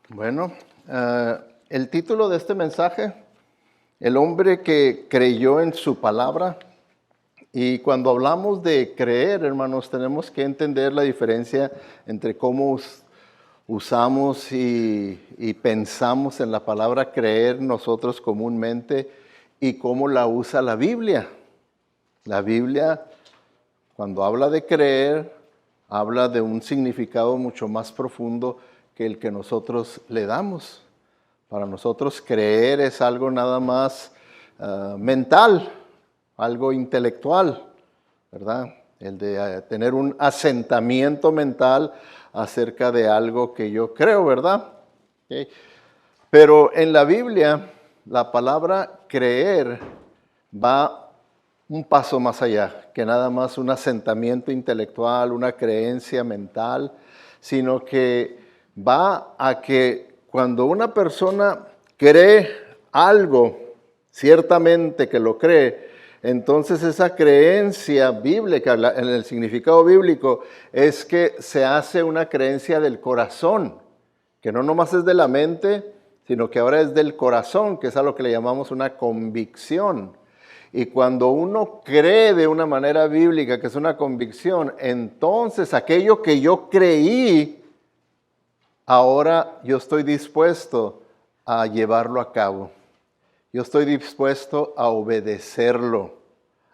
Bueno, el título de este mensaje, el hombre que creyó en su palabra. Y cuando hablamos de creer, hermanos, tenemos que entender la diferencia entre cómo usamos y pensamos en la palabra creer nosotros comúnmente y cómo la usa la Biblia. La Biblia, cuando habla de creer, habla de un significado mucho más profundo que el que nosotros le damos. Para nosotros creer es algo nada más mental, algo intelectual, ¿verdad? El de tener un asentamiento mental acerca de algo que yo creo, ¿verdad? ¿Okay? Pero en la Biblia, la palabra creer va un paso más allá, que nada más un asentamiento intelectual, una creencia mental, sino que va a que cuando una persona cree algo, ciertamente que lo cree, entonces esa creencia bíblica, en el significado bíblico, es que se hace una creencia del corazón, que no nomás es de la mente, sino que ahora es del corazón, que es a lo que le llamamos una convicción. Y cuando uno cree de una manera bíblica, que es una convicción, entonces aquello que yo creí, ahora yo estoy dispuesto a llevarlo a cabo. Yo estoy dispuesto a obedecerlo,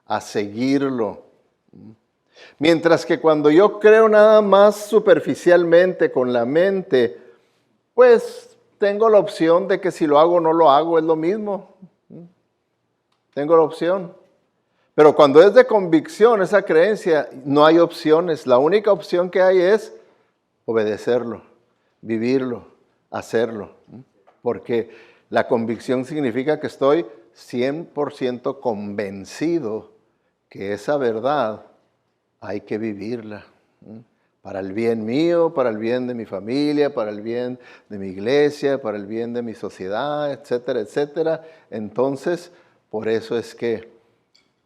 a seguirlo. Mientras que cuando yo creo nada más superficialmente con la mente, pues tengo la opción de que si lo hago o no lo hago, es lo mismo. Tengo la opción. Pero cuando es de convicción, esa creencia, no hay opciones. La única opción que hay es obedecerlo, vivirlo, hacerlo. Porque la convicción significa que estoy 100% convencido que esa verdad hay que vivirla. Para el bien mío, para el bien de mi familia, para el bien de mi iglesia, para el bien de mi sociedad, etcétera, etcétera. Entonces, por eso es que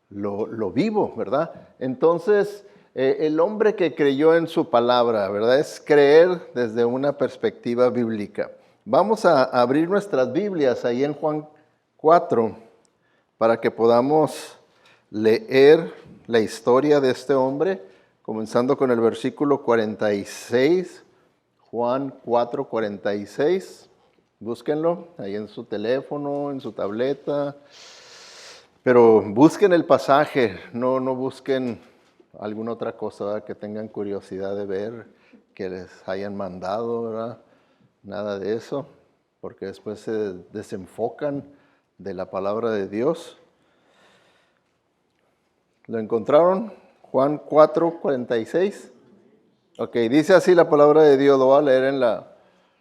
lo vivo, ¿verdad? Entonces, el hombre que creyó en su palabra, ¿verdad? Es creer desde una perspectiva bíblica. Vamos a abrir nuestras Biblias ahí en Juan 4 para que podamos leer la historia de este hombre, comenzando con el versículo 46, Juan 4, 46. Búsquenlo ahí en su teléfono, en su tableta. Pero busquen el pasaje, no busquen alguna otra cosa, ¿verdad?, que tengan curiosidad de ver, que les hayan mandado, ¿verdad? Nada de eso, porque después se desenfocan de la palabra de Dios. ¿Lo encontraron? Juan 4, 46. Ok, dice así la palabra de Dios, lo voy a leer en la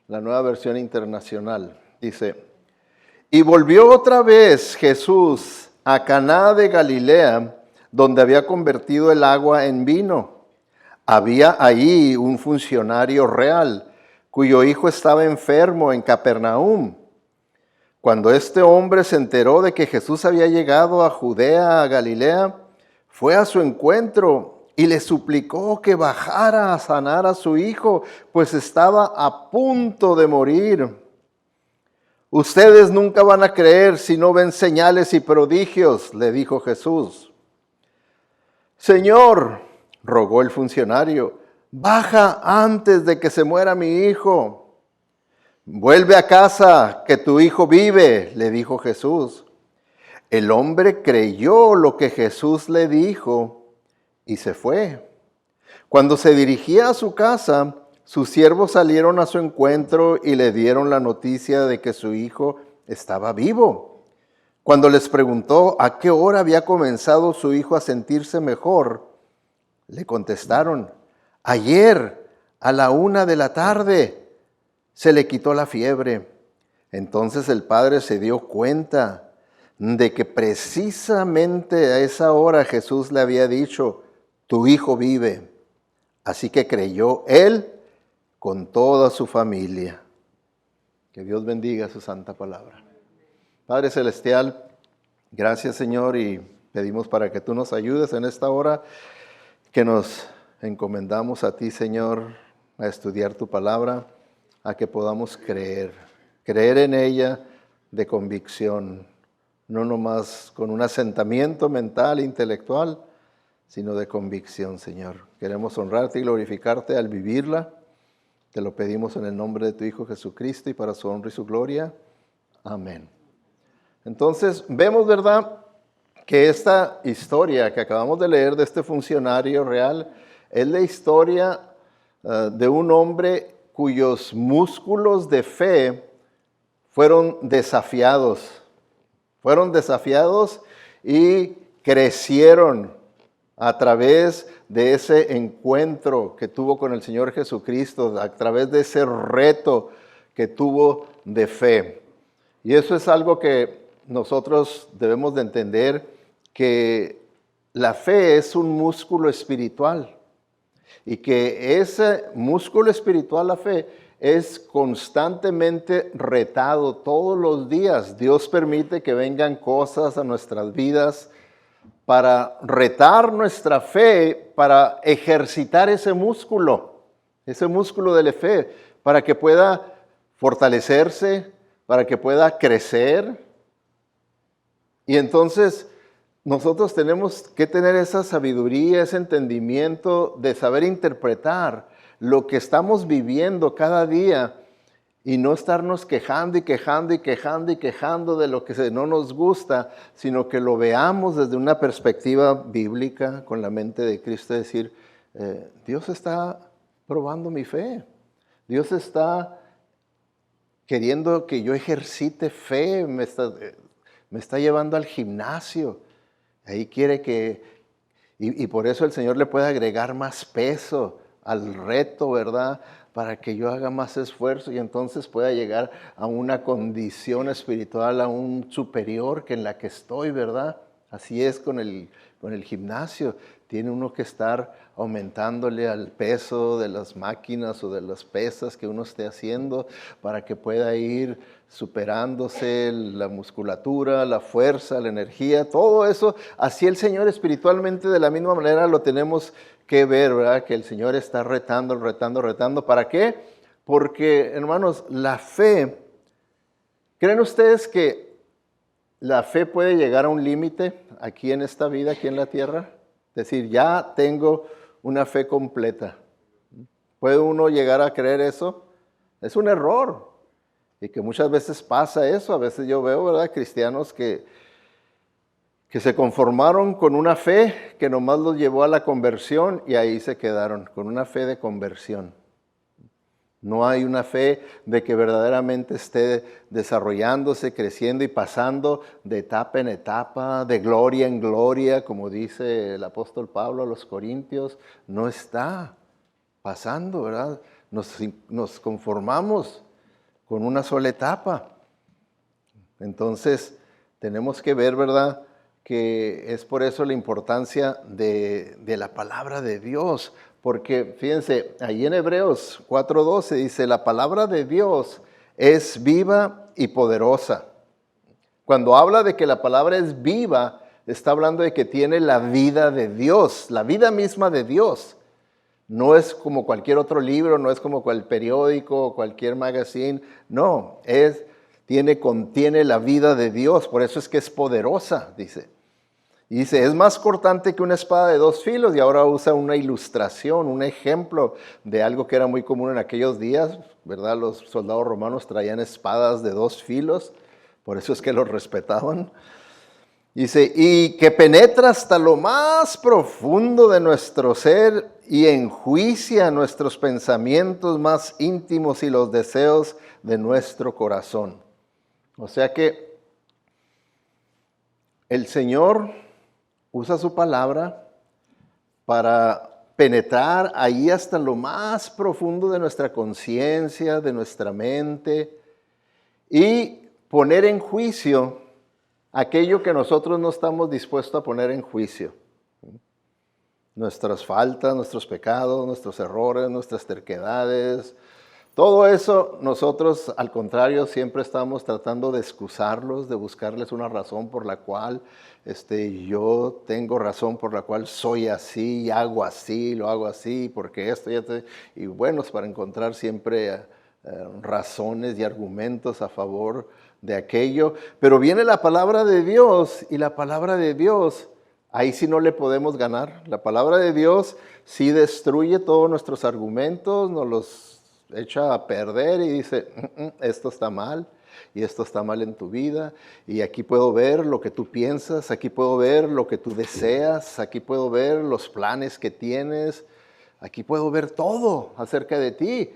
Nueva Versión Internacional. Dice, y volvió otra vez Jesús a Caná de Galilea, donde había convertido el agua en vino. Había allí un funcionario real, cuyo hijo estaba enfermo en Capernaum. Cuando este hombre se enteró de que Jesús había llegado a Judea, a Galilea, fue a su encuentro y le suplicó que bajara a sanar a su hijo, pues estaba a punto de morir. Ustedes nunca van a creer si no ven señales y prodigios, le dijo Jesús. Señor, rogó el funcionario, baja antes de que se muera mi hijo. Vuelve a casa, que tu hijo vive, le dijo Jesús. El hombre creyó lo que Jesús le dijo y se fue. Cuando se dirigía a su casa, sus siervos salieron a su encuentro y le dieron la noticia de que su hijo estaba vivo. Cuando les preguntó a qué hora había comenzado su hijo a sentirse mejor, le contestaron, ayer a la 1:00 p.m, se le quitó la fiebre. Entonces el padre se dio cuenta de que precisamente a esa hora Jesús le había dicho, tu hijo vive. Así que creyó él con toda su familia. Que Dios bendiga su santa palabra. Padre Celestial, gracias Señor, y pedimos para que tú nos ayudes en esta hora, que nos encomendamos a ti Señor, a estudiar tu palabra, a que podamos creer en ella de convicción, no nomás con un asentamiento mental, intelectual, sino de convicción, Señor. Queremos honrarte y glorificarte al vivirla. Te lo pedimos en el nombre de tu Hijo Jesucristo y para su honra y su gloria. Amén. Entonces, vemos, ¿verdad?, que esta historia que acabamos de leer de este funcionario real es la historia de un hombre cuyos músculos de fe fueron desafiados y crecieron a través de ese encuentro que tuvo con el Señor Jesucristo, a través de ese reto que tuvo de fe. Y eso es algo que nosotros debemos de entender, que la fe es un músculo espiritual y que ese músculo espiritual, la fe, es constantemente retado todos los días. Dios permite que vengan cosas a nuestras vidas para retar nuestra fe, para ejercitar ese músculo de la fe, para que pueda fortalecerse, para que pueda crecer. Y entonces nosotros tenemos que tener esa sabiduría, ese entendimiento de saber interpretar lo que estamos viviendo cada día y no estarnos quejando de lo que no nos gusta, sino que lo veamos desde una perspectiva bíblica con la mente de Cristo, decir, Dios está probando mi fe, Dios está queriendo que yo ejercite fe, me está llevando al gimnasio. Ahí quiere que, y por eso el Señor le puede agregar más peso al reto, ¿verdad? Para que yo haga más esfuerzo y entonces pueda llegar a una condición espiritual aún superior que en la que estoy, ¿verdad? Así es con el gimnasio. Tiene uno que estar aumentándole al peso de las máquinas o de las pesas que uno esté haciendo para que pueda ir superándose la musculatura, la fuerza, la energía, todo eso. Así el Señor espiritualmente de la misma manera lo tenemos que ver, ¿verdad? Que el Señor está retando. ¿Para qué? Porque, hermanos, la fe, ¿creen ustedes que la fe puede llegar a un límite aquí en esta vida, aquí en la tierra? Es decir, ya tengo una fe completa. ¿Puede uno llegar a creer eso? Es un error. Y que muchas veces pasa eso. A veces yo veo, ¿verdad?, cristianos que se conformaron con una fe que nomás los llevó a la conversión y ahí se quedaron, con una fe de conversión. No hay una fe de que verdaderamente esté desarrollándose, creciendo y pasando de etapa en etapa, de gloria en gloria, como dice el apóstol Pablo a los Corintios. No está pasando, ¿verdad? Nos conformamos con una sola etapa. Entonces, tenemos que ver, ¿verdad?, que es por eso la importancia de la palabra de Dios. Porque, fíjense, ahí en Hebreos 4:12 dice, la palabra de Dios es viva y poderosa. Cuando habla de que la palabra es viva, está hablando de que tiene la vida de Dios, la vida misma de Dios. No es como cualquier otro libro, no es como cualquier periódico, cualquier magazine. No, contiene la vida de Dios, por eso es que es poderosa, dice. Y dice, es más cortante que una espada de 2 filos, y ahora usa una ilustración, un ejemplo de algo que era muy común en aquellos días, ¿verdad? Los soldados romanos traían espadas de 2 filos, por eso es que los respetaban. Dice, y que penetra hasta lo más profundo de nuestro ser y enjuicia nuestros pensamientos más íntimos y los deseos de nuestro corazón. O sea que el Señor usa su palabra para penetrar ahí hasta lo más profundo de nuestra conciencia, de nuestra mente, y poner en juicio aquello que nosotros no estamos dispuestos a poner en juicio. Nuestras faltas, nuestros pecados, nuestros errores, nuestras terquedades, todo eso nosotros, al contrario, siempre estamos tratando de excusarlos, de buscarles una razón por la cual yo tengo razón por la cual soy así, y hago así, lo hago así, porque esto y esto. Y bueno, es para encontrar siempre razones y argumentos a favor de aquello, pero viene la palabra de Dios y la palabra de Dios, ahí sí no le podemos ganar. La palabra de Dios sí destruye todos nuestros argumentos, nos los echa a perder y dice, esto está mal y esto está mal en tu vida y aquí puedo ver lo que tú piensas, aquí puedo ver lo que tú deseas, aquí puedo ver los planes que tienes, aquí puedo ver todo acerca de ti.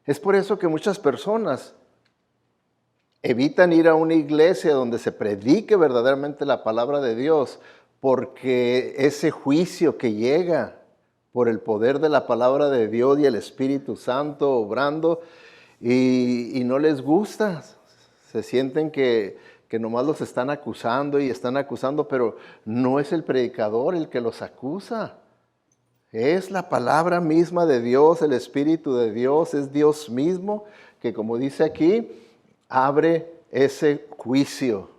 Es por eso que muchas personas evitan ir a una iglesia donde se predique verdaderamente la palabra de Dios, porque ese juicio que llega por el poder de la palabra de Dios y el Espíritu Santo obrando, y no les gusta, se sienten que nomás los están acusando y están acusando, pero no es el predicador el que los acusa. Es la palabra misma de Dios, el Espíritu de Dios, es Dios mismo que, como dice aquí, abre ese juicio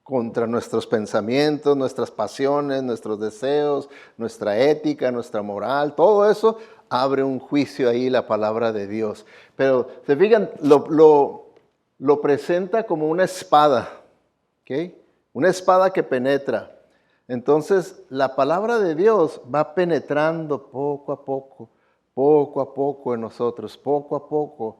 contra nuestros pensamientos, nuestras pasiones, nuestros deseos, nuestra ética, nuestra moral, todo eso abre un juicio ahí la palabra de Dios. Pero se fijan, lo presenta como una espada, ¿ok? Una espada que penetra. Entonces la palabra de Dios va penetrando poco a poco en nosotros, poco a poco.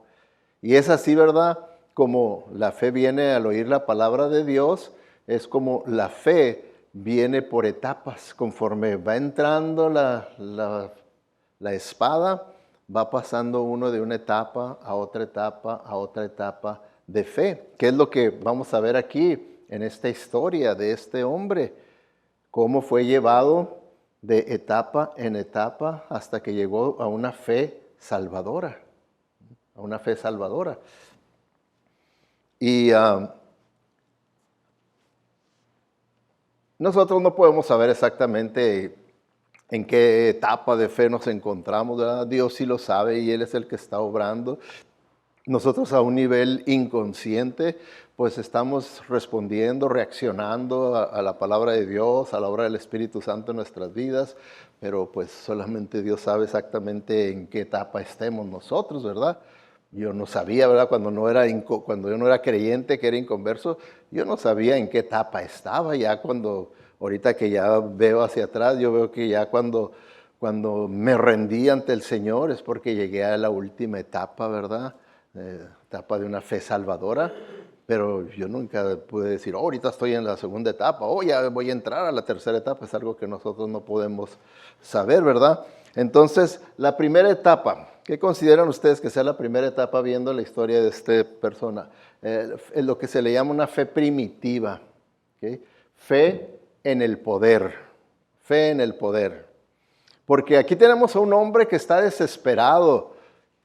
Y es así, ¿verdad? Como la fe viene al oír la palabra de Dios, es como la fe viene por etapas. Conforme va entrando la espada, va pasando uno de una etapa a otra etapa de fe. ¿Qué es lo que vamos a ver aquí en esta historia de este hombre? Cómo fue llevado de etapa en etapa hasta que llegó a una fe salvadora. A una fe salvadora. Y nosotros no podemos saber exactamente en qué etapa de fe nos encontramos, ¿verdad? Dios sí lo sabe y Él es el que está obrando. Nosotros a un nivel inconsciente, pues estamos respondiendo, reaccionando a la palabra de Dios, a la obra del Espíritu Santo en nuestras vidas, pero pues solamente Dios sabe exactamente en qué etapa estemos nosotros, ¿verdad? Yo no sabía, ¿verdad? Cuando yo no era creyente, que era inconverso, yo no sabía en qué etapa estaba. Ya ahorita que ya veo hacia atrás, yo veo que ya cuando me rendí ante el Señor es porque llegué a la última etapa, ¿verdad? Etapa de una fe salvadora. Pero yo nunca pude decir, ahorita estoy en la segunda etapa, ya voy a entrar a la tercera etapa. Es algo que nosotros no podemos saber, ¿verdad? Entonces, la primera etapa, ¿qué consideran ustedes que sea la primera etapa viendo la historia de esta persona? Es lo que se le llama una fe primitiva, ¿okay? Fe en el poder, fe en el poder. Porque aquí tenemos a un hombre que está desesperado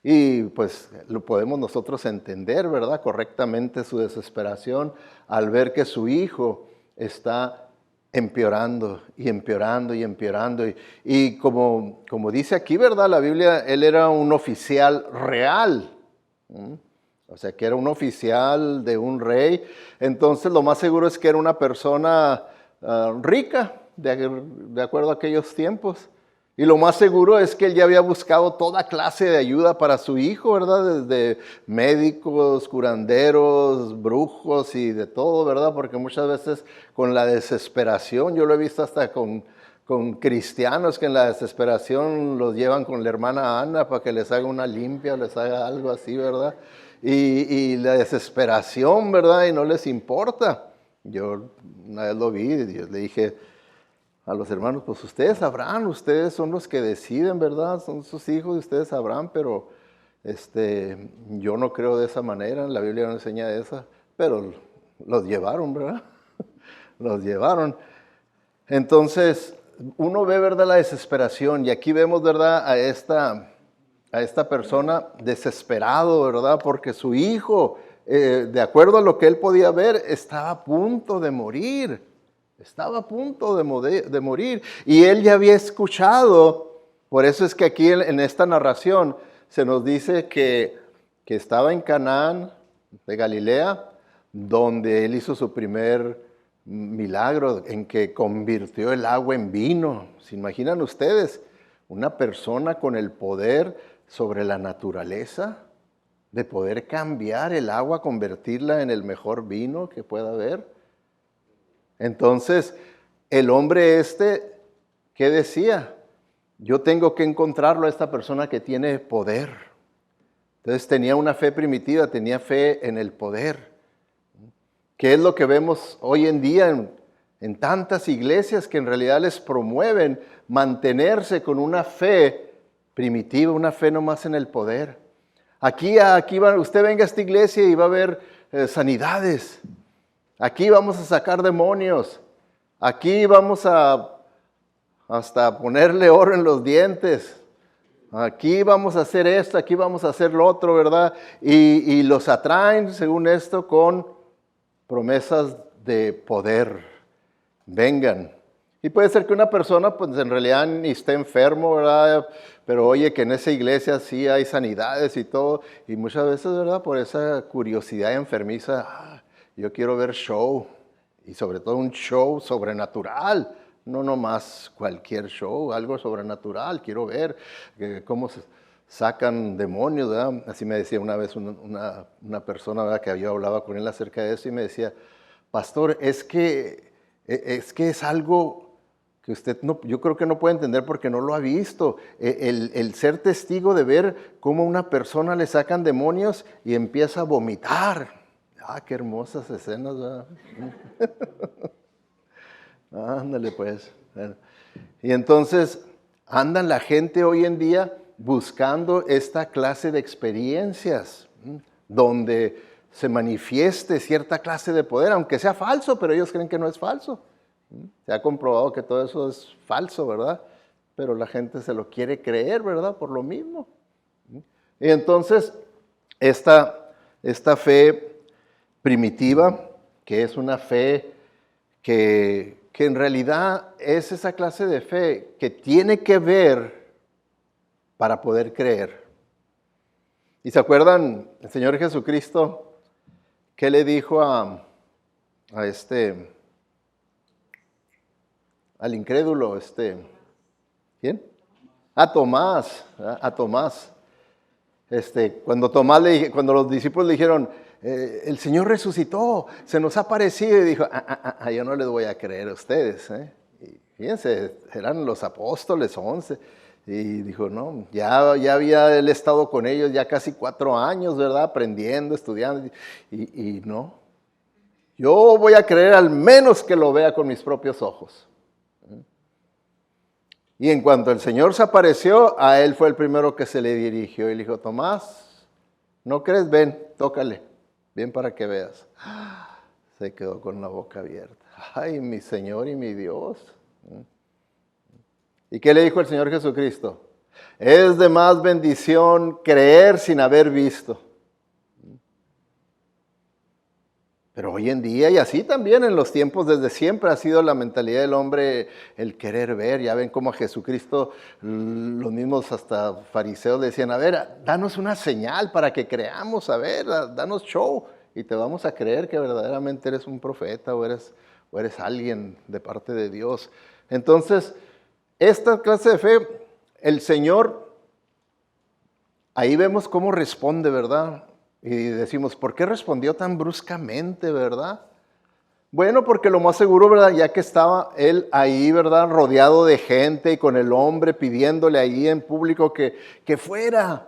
y pues lo podemos nosotros entender, ¿verdad? Correctamente su desesperación al ver que su hijo está empeorando y empeorando y empeorando. Y como dice aquí, ¿verdad? La Biblia, él era un oficial real. O sea, que era un oficial de un rey. Entonces, lo más seguro es que era una persona rica, de acuerdo a aquellos tiempos. Y lo más seguro es que él ya había buscado toda clase de ayuda para su hijo, ¿verdad? Desde médicos, curanderos, brujos y de todo, ¿verdad? Porque muchas veces con la desesperación, yo lo he visto hasta con cristianos que en la desesperación los llevan con la hermana Ana para que les haga una limpia, les haga algo así, ¿verdad? Y la desesperación, ¿verdad? Y no les importa. Yo una vez lo vi y yo le dije a los hermanos, pues ustedes sabrán, ustedes son los que deciden, ¿verdad? Son sus hijos y ustedes sabrán, pero yo no creo de esa manera, la Biblia no enseña esa, pero los llevaron, ¿verdad? Los llevaron. Entonces, uno ve, ¿verdad?, la desesperación, y aquí vemos, ¿verdad?, a esta persona desesperado, ¿verdad?, porque su hijo, de acuerdo a lo que él podía ver, estaba a punto de morir. Estaba a punto de morir. Y él ya había escuchado, por eso es que aquí en esta narración se nos dice que estaba en Canaán de Galilea, donde él hizo su primer milagro en que convirtió el agua en vino. ¿Se imaginan ustedes? Una persona con el poder sobre la naturaleza, de poder cambiar el agua, convertirla en el mejor vino que pueda haber. Entonces, el hombre ¿qué decía? Yo tengo que encontrarlo a esta persona que tiene poder. Entonces tenía una fe primitiva, tenía fe en el poder. ¿Qué es lo que vemos hoy en día en tantas iglesias que en realidad les promueven mantenerse con una fe primitiva, una fe nomás en el poder? Aquí usted venga a esta iglesia y va a ver sanidades. Aquí vamos a sacar demonios. Aquí vamos hasta ponerle oro en los dientes. Aquí vamos a hacer esto, aquí vamos a hacer lo otro, ¿verdad? Y los atraen, según esto, con promesas de poder. Vengan. Y puede ser que una persona, pues en realidad ni esté enfermo, ¿verdad? Pero oye, que en esa iglesia sí hay sanidades y todo. Y muchas veces, ¿verdad? Por esa curiosidad enfermiza, yo quiero ver show. Y sobre todo un show sobrenatural. No nomás cualquier show, algo sobrenatural. Quiero ver cómo se sacan demonios, ¿verdad? Así me decía una vez una persona, ¿verdad? Que yo hablaba con él acerca de eso y me decía, pastor, es que es algo que usted yo creo que no puede entender porque no lo ha visto. El ser testigo de ver cómo a una persona le sacan demonios y empieza a vomitar. Qué hermosas escenas, ¿verdad? Ándale pues. Y entonces andan la gente hoy en día buscando esta clase de experiencias donde se manifieste cierta clase de poder, aunque sea falso, pero ellos creen que no es falso. Se ha comprobado que todo eso es falso, ¿verdad? Pero la gente se lo quiere creer, ¿verdad? Por lo mismo. Y entonces, esta fe primitiva, que es una fe que en realidad es esa clase de fe que tiene que ver para poder creer. ¿Y se acuerdan el Señor Jesucristo qué le dijo al incrédulo, ¿quién? A Tomás, cuando los discípulos le dijeron, el Señor resucitó, se nos ha aparecido, y dijo, yo no les voy a creer a ustedes. Y fíjense, eran los apóstoles 11, y dijo, no, ya había él estado con ellos ya casi 4 años, ¿verdad? Aprendiendo, estudiando, y no. Yo voy a creer al menos que lo vea con mis propios ojos. Y en cuanto el Señor se apareció, a él fue el primero que se le dirigió y le dijo, Tomás, ¿no crees? Ven, tócale, ven para que veas. Se quedó con la boca abierta. Ay, mi Señor y mi Dios. ¿Y qué le dijo el Señor Jesucristo? Es de más bendición creer sin haber visto. Pero hoy en día, y así también en los tiempos desde siempre ha sido la mentalidad del hombre el querer ver. Ya ven cómo a Jesucristo los mismos hasta fariseos le decían, a ver, danos una señal para que creamos, a ver, danos show y te vamos a creer que verdaderamente eres un profeta o eres alguien de parte de Dios. Entonces, esta clase de fe, el Señor, ahí vemos cómo responde, ¿verdad? Y decimos, ¿por qué respondió tan bruscamente, verdad? Bueno, porque lo más seguro, ¿verdad? Ya que estaba él ahí, ¿verdad? Rodeado de gente y con el hombre pidiéndole ahí en público que fuera.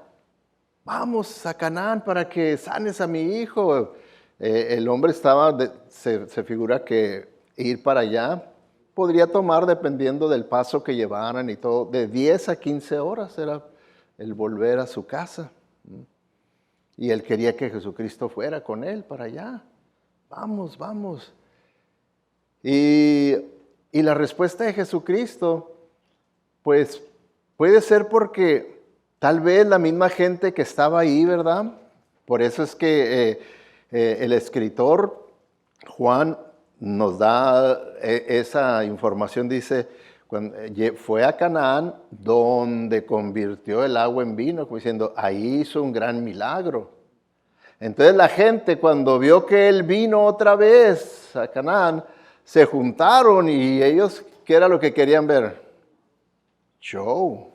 Vamos a Canaán para que sanes a mi hijo. El hombre estaba, se figura que ir para allá podría tomar, dependiendo del paso que llevaran y todo, de 10 a 15 horas era el volver a su casa. Y él quería que Jesucristo fuera con él para allá. Vamos, vamos. Y la respuesta de Jesucristo, pues puede ser porque tal vez la misma gente que estaba ahí, ¿verdad? Por eso es que el escritor Juan nos da esa información, dice, cuando fue a Canaán donde convirtió el agua en vino, como diciendo, ahí hizo un gran milagro. Entonces la gente cuando vio que él vino otra vez a Canaán, se juntaron y ellos, ¿qué era lo que querían ver? Show.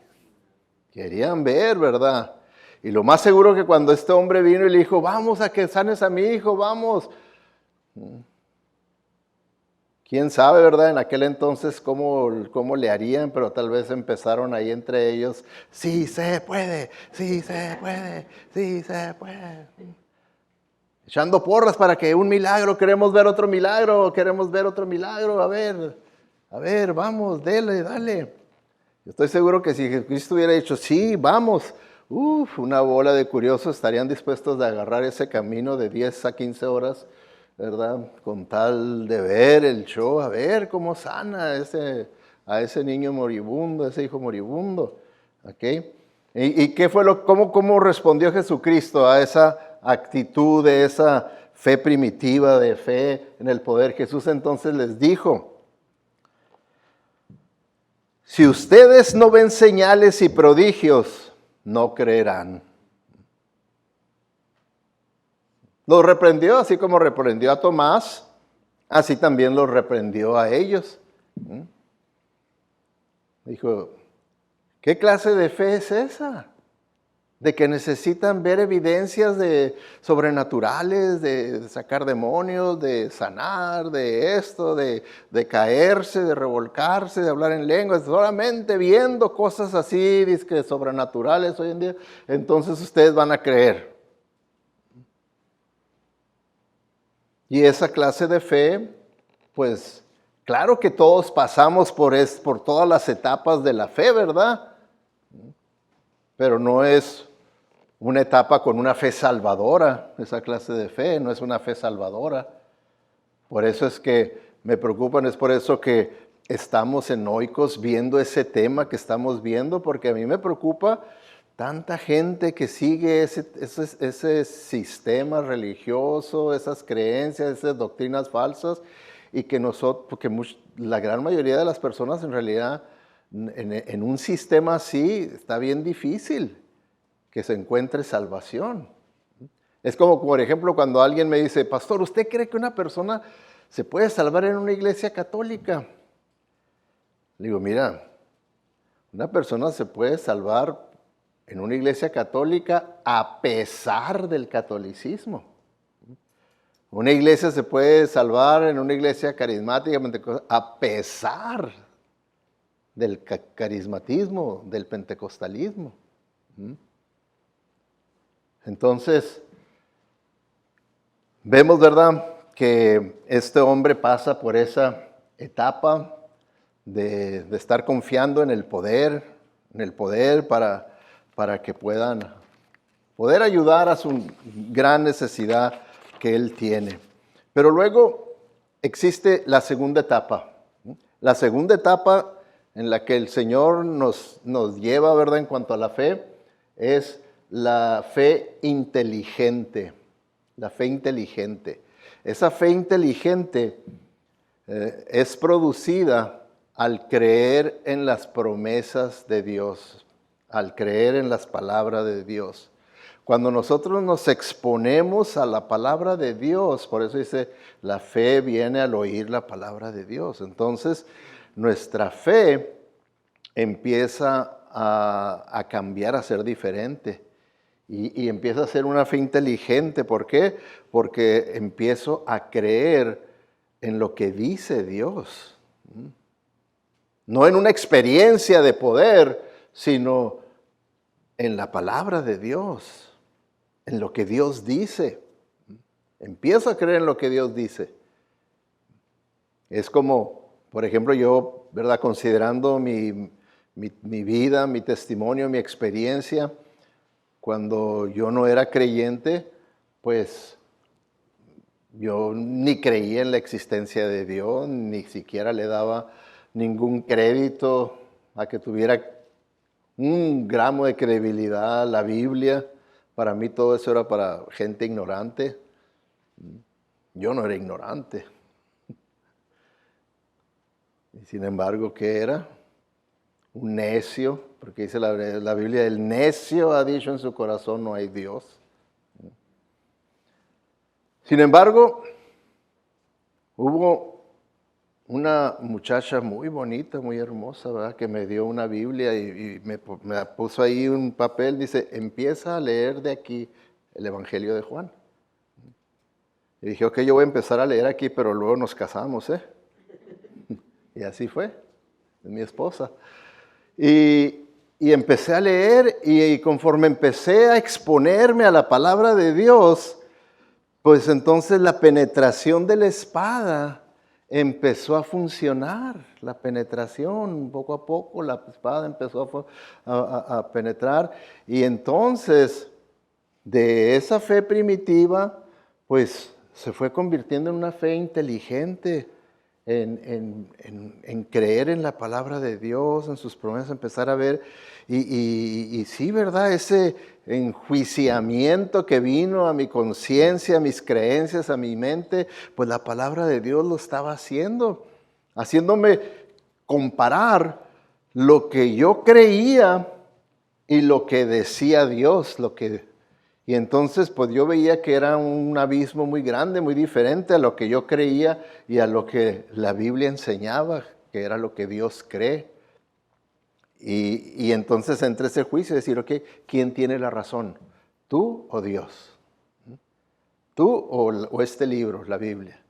Querían ver, ¿verdad? Y lo más seguro que cuando este hombre vino y le dijo, vamos a que sanes a mi hijo, vamos. Quién sabe, ¿verdad? En aquel entonces cómo le harían, pero tal vez empezaron ahí entre ellos, sí se puede, sí se puede, sí se puede. Echando porras para que un milagro, queremos ver otro milagro, a ver, vamos, dale. Yo estoy seguro que si Jesucristo hubiera dicho, sí, vamos, una bola de curiosos estarían dispuestos a agarrar ese camino de 10 a 15 horas, ¿verdad? Con tal de ver el show, a ver cómo sana a ese niño moribundo, a ese hijo moribundo. ¿Ok? ¿Y qué fue cómo respondió Jesucristo a esa actitud, de esa fe primitiva, de fe en el poder? Jesús entonces les dijo, si ustedes no ven señales y prodigios, no creerán. Los reprendió, así como reprendió a Tomás, así también los reprendió a ellos. Dijo, ¿qué clase de fe es esa? De que necesitan ver evidencias sobrenaturales, de sacar demonios, de sanar, de esto, de caerse, de revolcarse, de hablar en lenguas, solamente viendo cosas así, dizque sobrenaturales hoy en día, entonces ustedes van a creer. Y esa clase de fe, pues claro que todos pasamos por todas las etapas de la fe, ¿verdad? Pero no es una etapa con una fe salvadora, esa clase de fe no es una fe salvadora. Por eso es que me preocupan, es por eso que estamos enoicos viendo ese tema que estamos viendo, porque a mí me preocupa tanta gente que sigue ese sistema religioso, esas creencias, esas doctrinas falsas, y que porque la gran mayoría de las personas en realidad en un sistema así está bien difícil que se encuentre salvación. Es como, por ejemplo, cuando alguien me dice, pastor, ¿usted cree que una persona se puede salvar en una iglesia católica? Le digo, mira, una persona se puede salvar en una iglesia católica a pesar del catolicismo. Una iglesia se puede salvar en una iglesia carismática a pesar del carismatismo, del pentecostalismo. Entonces, vemos, ¿verdad?, que este hombre pasa por esa etapa de estar confiando en el poder para que puedan poder ayudar a su gran necesidad que él tiene. Pero luego existe la segunda etapa. La segunda etapa en la que el Señor nos lleva, ¿verdad?, en cuanto a la fe, es la fe inteligente. La fe inteligente. Esa fe inteligente es producida al creer en las promesas de Dios, al creer en las palabras de Dios. Cuando nosotros nos exponemos a la palabra de Dios, por eso dice, la fe viene al oír la palabra de Dios. Entonces, nuestra fe empieza a cambiar, a ser diferente. Y empieza a ser una fe inteligente. ¿Por qué? Porque empiezo a creer en lo que dice Dios. No en una experiencia de poder, sino en la palabra de Dios, en lo que Dios dice. Empiezo a creer en lo que Dios dice. Es como, por ejemplo, yo, ¿verdad?, considerando mi vida, mi testimonio, mi experiencia. Cuando yo no era creyente, pues yo ni creía en la existencia de Dios, ni siquiera le daba ningún crédito a que tuviera un gramo de credibilidad a la Biblia. Para mí todo eso era para gente ignorante. Yo no era ignorante. Y sin embargo, ¿qué era? Un necio, porque dice la Biblia, el necio ha dicho en su corazón no hay Dios. Sin embargo, hubo una muchacha muy bonita, muy hermosa, ¿verdad? Que me dio una Biblia y me puso ahí un papel, dice, empieza a leer de aquí el Evangelio de Juan. Y dije, ok, yo voy a empezar a leer aquí, pero luego nos casamos, ¿eh? Y así fue, es mi esposa. Y empecé a leer y conforme empecé a exponerme a la palabra de Dios, pues entonces la penetración de la espada empezó a funcionar. La penetración, poco a poco, la espada empezó a penetrar. Y entonces, de esa fe primitiva, pues se fue convirtiendo en una fe inteligente, en creer en la palabra de Dios, en sus promesas, empezar a ver, y sí, ¿verdad? Ese enjuiciamiento que vino a mi conciencia, a mis creencias, a mi mente, pues la palabra de Dios lo estaba haciendo, haciéndome comparar lo que yo creía y lo que decía Dios, y entonces pues yo veía que era un abismo muy grande, muy diferente a lo que yo creía y a lo que la Biblia enseñaba, que era lo que Dios cree. Y entonces entré ese juicio y decir, ok, ¿quién tiene la razón? ¿Tú o Dios? ¿Tú o este libro, la Biblia?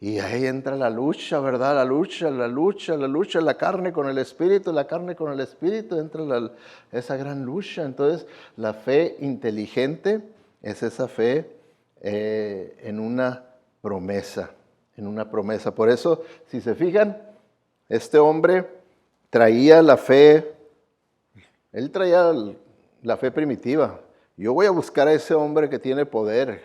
Y ahí entra la lucha, ¿verdad? La carne con el espíritu, la carne con el espíritu, entra esa gran lucha. Entonces, la fe inteligente es esa fe en una promesa, en una promesa. Por eso, si se fijan, este hombre traía la fe, él traía la fe primitiva. Yo voy a buscar a ese hombre que tiene poder.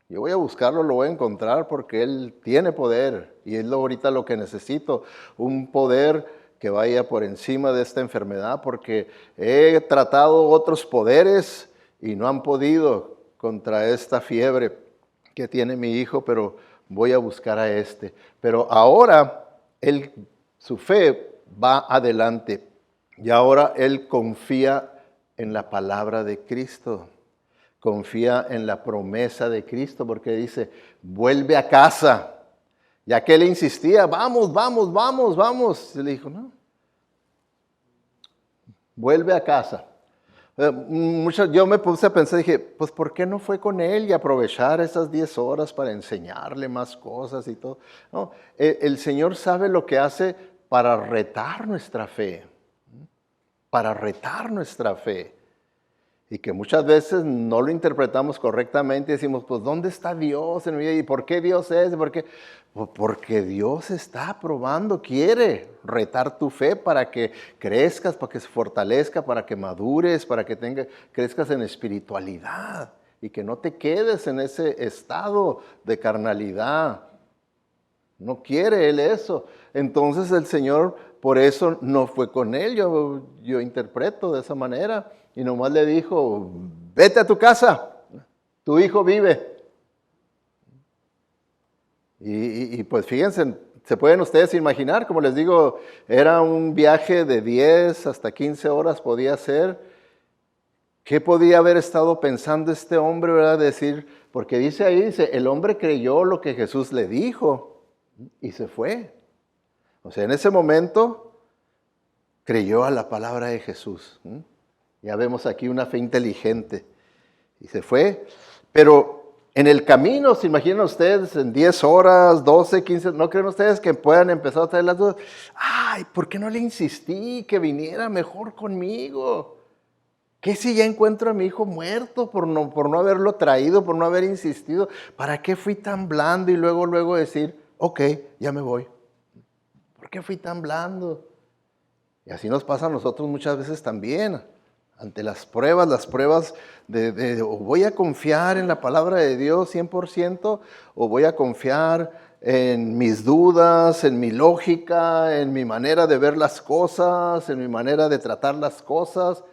Yo voy a buscarlo, lo voy a encontrar porque Él tiene poder y es ahorita lo que necesito, un poder que vaya por encima de esta enfermedad porque he tratado otros poderes y no han podido contra esta fiebre que tiene mi hijo, pero voy a buscar a este. Pero ahora su fe va adelante y ahora él confía en la palabra de Cristo. Confía en la promesa de Cristo porque dice, vuelve a casa. Ya que él insistía, vamos. Y le dijo, no, vuelve a casa. Yo me puse a pensar, dije, pues ¿por qué no fue con él y aprovechar esas 10 horas para enseñarle más cosas y todo? No, el Señor sabe lo que hace para retar nuestra fe. Para retar nuestra fe. Y que muchas veces no lo interpretamos correctamente y decimos, pues ¿dónde está Dios en mi vida? ¿Y por qué Dios es? ¿Por qué? Pues porque Dios está probando, quiere retar tu fe para que crezcas, para que se fortalezca, para que madures, para que crezcas en espiritualidad y que no te quedes en ese estado de carnalidad. No quiere Él eso. Entonces el Señor por eso no fue con él, yo interpreto de esa manera. Y nomás le dijo, vete a tu casa, tu hijo vive. Y pues fíjense, se pueden ustedes imaginar, como les digo, era un viaje de 10 hasta 15 horas podía ser. ¿Qué podía haber estado pensando este hombre, verdad? Decir, porque dice, el hombre creyó lo que Jesús le dijo y se fue. O sea, en ese momento creyó a la palabra de Jesús. Ya vemos aquí una fe inteligente. Y se fue. Pero en el camino, ¿se imaginan ustedes en 10 horas, 12, 15? ¿No creen ustedes que puedan empezar a traer las dudas? Ay, ¿por qué no le insistí que viniera mejor conmigo? ¿Qué si ya encuentro a mi hijo muerto por no haberlo traído, por no haber insistido? ¿Para qué fui tan blando y luego decir, ok, ya me voy? ¿Por qué fui tan blando? Y así nos pasa a nosotros muchas veces también. Ante las pruebas de o voy a confiar en la palabra de Dios 100% o voy a confiar en mis dudas, en mi lógica, en mi manera de ver las cosas, en mi manera de tratar las cosas.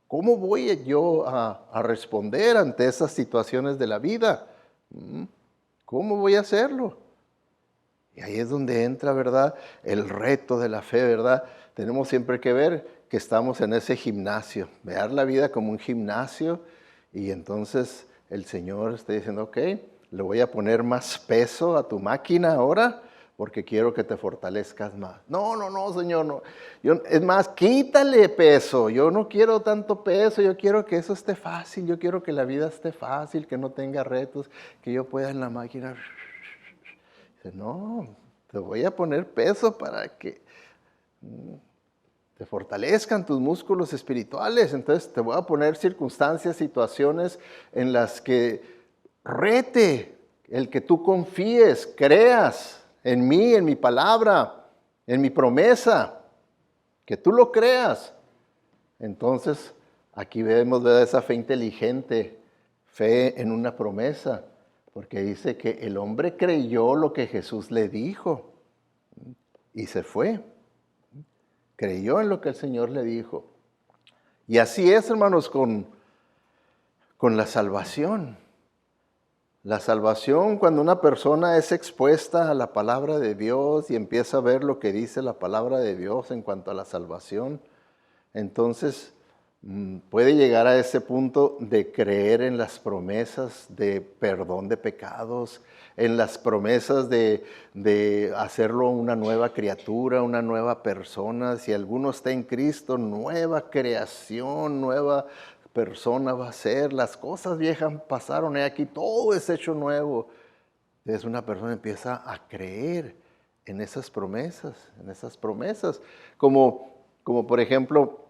¿Cómo voy yo a responder ante esas situaciones de la vida? ¿Cómo voy a hacerlo? Y ahí es donde entra, ¿verdad?, el reto de la fe, ¿verdad? Tenemos siempre que ver que estamos en ese gimnasio, ver la vida como un gimnasio y entonces el Señor está diciendo, ok, le voy a poner más peso a tu máquina ahora porque quiero que te fortalezcas más. No, Señor, no. Es más, quítale peso. Yo no quiero tanto peso, yo quiero que eso esté fácil, yo quiero que la vida esté fácil, que no tenga retos, que yo pueda en la máquina. Dice, no, te voy a poner peso para que te fortalezcan tus músculos espirituales. Entonces te voy a poner circunstancias, situaciones en las que rete el que tú confíes, creas en mí, en mi palabra, en mi promesa, que tú lo creas. Entonces, aquí vemos, ¿verdad?, esa fe inteligente, fe en una promesa, porque dice que el hombre creyó lo que Jesús le dijo y se fue. Creyó en lo que el Señor le dijo. Y así es, hermanos, con la salvación. La salvación, cuando una persona es expuesta a la palabra de Dios y empieza a ver lo que dice la palabra de Dios en cuanto a la salvación, entonces puede llegar a ese punto de creer en las promesas de perdón de pecados, en las promesas de hacerlo una nueva criatura, una nueva persona. Si alguno está en Cristo, nueva creación, nueva persona va a ser. Las cosas viejas pasaron, aquí todo es hecho nuevo. Entonces una persona empieza a creer en esas promesas, como por ejemplo,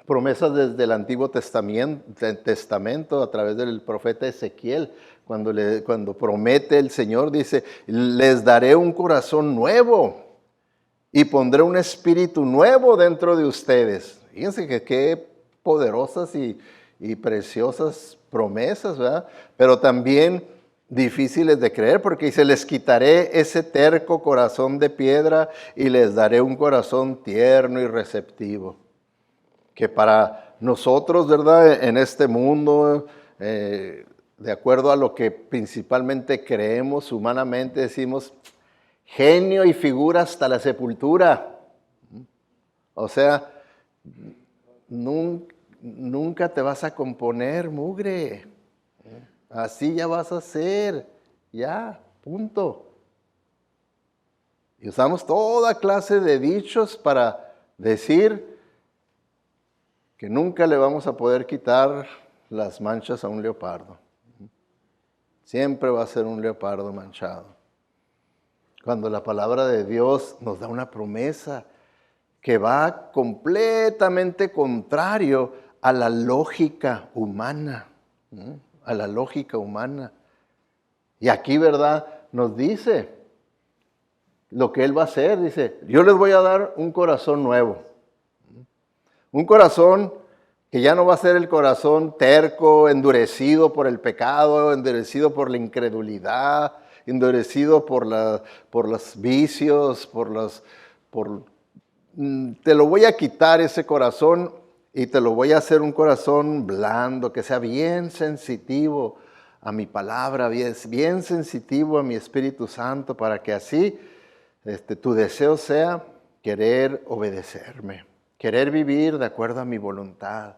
promesas desde el Antiguo Testamento a través del profeta Ezequiel, cuando promete el Señor, dice, les daré un corazón nuevo y pondré un espíritu nuevo dentro de ustedes. Fíjense que qué poderosas y preciosas promesas, ¿verdad? Pero también difíciles de creer, porque dice, les quitaré ese terco corazón de piedra y les daré un corazón tierno y receptivo. Que para nosotros, ¿verdad?, en este mundo, de acuerdo a lo que principalmente creemos humanamente, decimos, genio y figura hasta la sepultura. O sea, nunca te vas a componer, mugre. Así ya vas a ser, ya, punto. Y usamos toda clase de dichos para decir que nunca le vamos a poder quitar las manchas a un leopardo. Siempre va a ser un leopardo manchado. Cuando la palabra de Dios nos da una promesa que va completamente contrario a la lógica humana, a la lógica humana. Y aquí, ¿verdad?, nos dice lo que Él va a hacer. Dice, yo les voy a dar un corazón nuevo. Un corazón que ya no va a ser el corazón terco, endurecido por el pecado, endurecido por la incredulidad, endurecido por los vicios, te lo voy a quitar ese corazón y te lo voy a hacer un corazón blando, que sea bien sensitivo a mi palabra, bien sensitivo a mi Espíritu Santo, para que así tu deseo sea querer obedecerme, querer vivir de acuerdo a mi voluntad.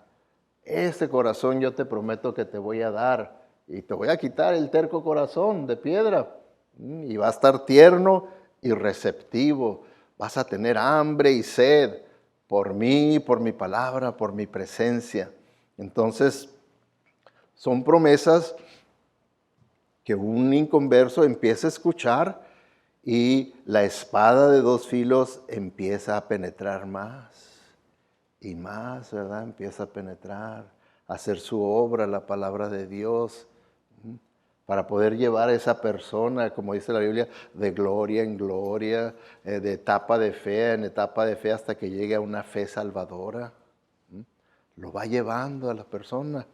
Ese corazón yo te prometo que te voy a dar y te voy a quitar el terco corazón de piedra y va a estar tierno y receptivo. Vas a tener hambre y sed por mí, por mi palabra, por mi presencia. Entonces, son promesas que un inconverso empieza a escuchar y la espada de dos filos empieza a penetrar más y más, ¿verdad? Empieza a penetrar, a hacer su obra, la palabra de Dios, para poder llevar a esa persona, como dice la Biblia, de gloria en gloria, de etapa de fe en etapa de fe, hasta que llegue a una fe salvadora. Lo va llevando a la persona,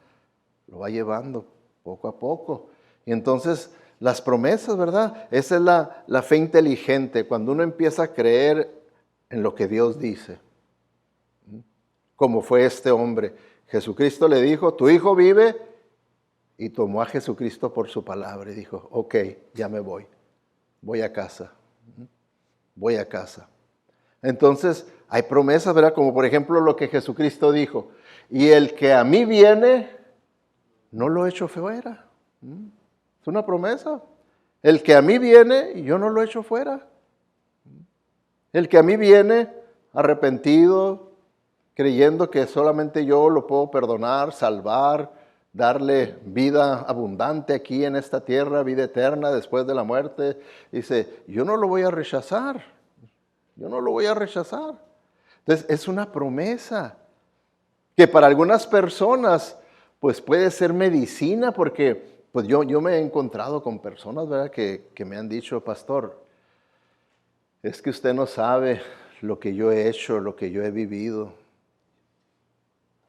lo va llevando poco a poco. Y entonces las promesas, ¿verdad? Esa es la fe inteligente, cuando uno empieza a creer en lo que Dios dice. Como fue este hombre. Jesucristo le dijo, tu hijo vive, y tomó a Jesucristo por su palabra y dijo, ok, ya me voy a casa, voy a casa. Entonces hay promesas, ¿verdad? Como por ejemplo lo que Jesucristo dijo, y el que a mí viene, no lo echo fuera. Es una promesa. El que a mí viene, yo no lo echo fuera. El que a mí viene arrepentido, creyendo que solamente yo lo puedo perdonar, salvar, darle vida abundante aquí en esta tierra, vida eterna después de la muerte, dice, yo no lo voy a rechazar, yo no lo voy a rechazar. Entonces, es una promesa que para algunas personas, pues puede ser medicina, porque pues yo me he encontrado con personas, ¿verdad?, que me han dicho, pastor, es que usted no sabe lo que yo he hecho, lo que yo he vivido.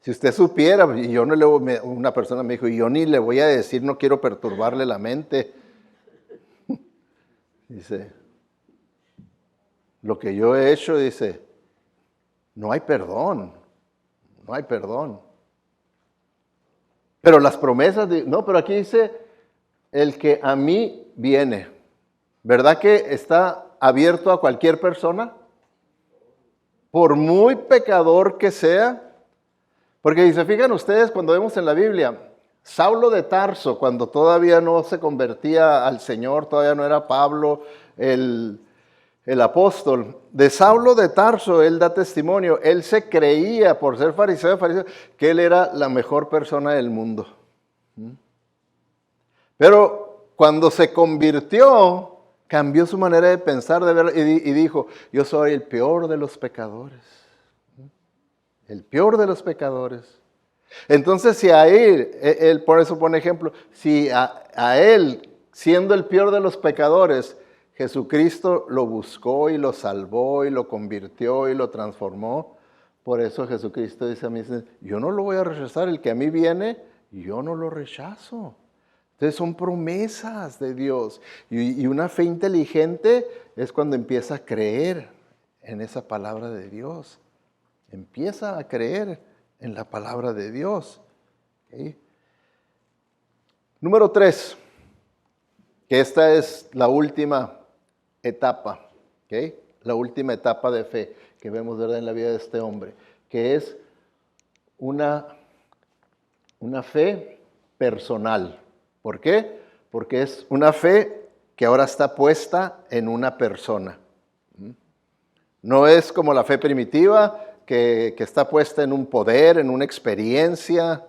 Si usted supiera, y yo no una persona me dijo, y yo ni le voy a decir, no quiero perturbarle la mente. Dice, lo que yo he hecho, dice, no hay perdón, no hay perdón. Pero las promesas, no, pero aquí dice, el que a mí viene, ¿verdad que está abierto a cualquier persona? Por muy pecador que sea. Porque se fijan ustedes cuando vemos en la Biblia, Saulo de Tarso, cuando todavía no se convertía al Señor, todavía no era Pablo el apóstol, de Saulo de Tarso, él da testimonio, él se creía, por ser fariseo, que él era la mejor persona del mundo. Pero cuando se convirtió, cambió su manera de pensar, de ver, y dijo, yo soy el peor de los pecadores. El peor de los pecadores. Entonces, si a él por eso pone ejemplo, si a él, siendo el peor de los pecadores, Jesucristo lo buscó y lo salvó y lo convirtió y lo transformó, por eso Jesucristo dice a mí, yo no lo voy a rechazar, el que a mí viene, yo no lo rechazo. Entonces son promesas de Dios. Y una fe inteligente es cuando empieza a creer en esa palabra de Dios. Empieza a creer en la palabra de Dios. ¿Okay? Número 3, que esta es la última etapa, ¿okay? La última etapa de fe que vemos, ¿verdad?, en la vida de este hombre, que es una fe personal. ¿Por qué? Porque es una fe que ahora está puesta en una persona. No es como la fe primitiva, que está puesta en un poder, en una experiencia.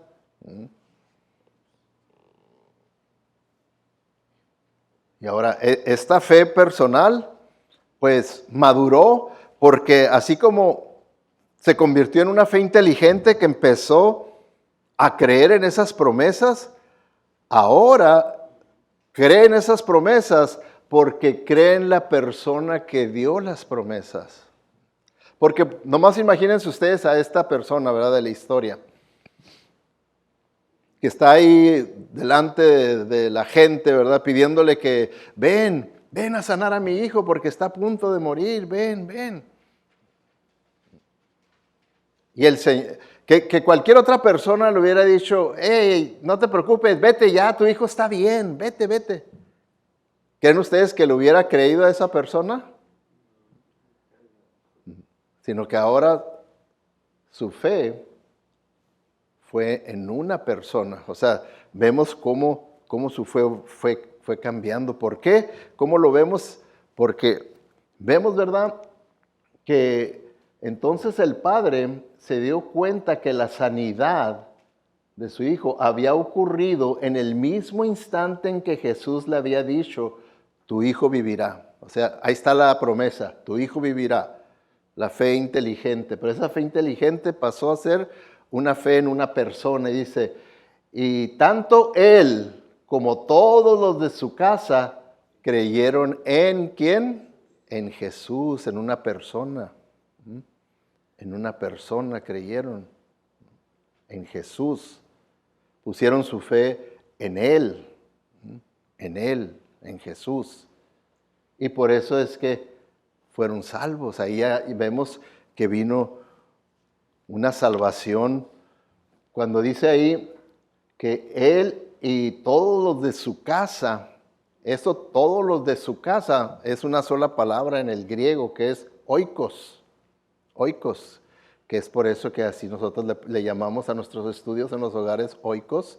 Y ahora, esta fe personal, pues maduró, porque así como se convirtió en una fe inteligente que empezó a creer en esas promesas, ahora cree en esas promesas porque cree en la persona que dio las promesas. Porque nomás imagínense ustedes a esta persona, ¿verdad?, de la historia, que está ahí delante de la gente, ¿verdad?, pidiéndole que ven a sanar a mi hijo porque está a punto de morir, ven. Y el Señor, que cualquier otra persona le hubiera dicho, hey, no te preocupes, vete ya, tu hijo está bien, vete. ¿Creen ustedes que le hubiera creído a esa persona? Sino que ahora su fe fue en una persona. O sea, vemos cómo su fe fue cambiando. ¿Por qué? ¿Cómo lo vemos? Porque vemos, ¿verdad?, que entonces el padre se dio cuenta que la sanidad de su hijo había ocurrido en el mismo instante en que Jesús le había dicho, tu hijo vivirá. O sea, ahí está la promesa, tu hijo vivirá. La fe inteligente, pero esa fe inteligente pasó a ser una fe en una persona, y dice, y tanto él como todos los de su casa creyeron en ¿quién? En Jesús, en una persona. En una persona creyeron, en Jesús. Pusieron su fe en Él, en Jesús. Y por eso es que fueron salvos. Ahí ya vemos que vino una salvación. Cuando dice ahí que Él y todos los de su casa, todos los de su casa, es una sola palabra en el griego que es oikos, que es por eso que así nosotros le llamamos a nuestros estudios en los hogares oikos,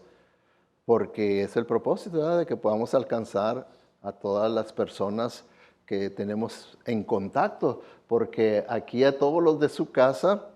porque es el propósito, ¿verdad?, de que podamos alcanzar a todas las personas que tenemos en contacto, porque aquí a todos los de su casa,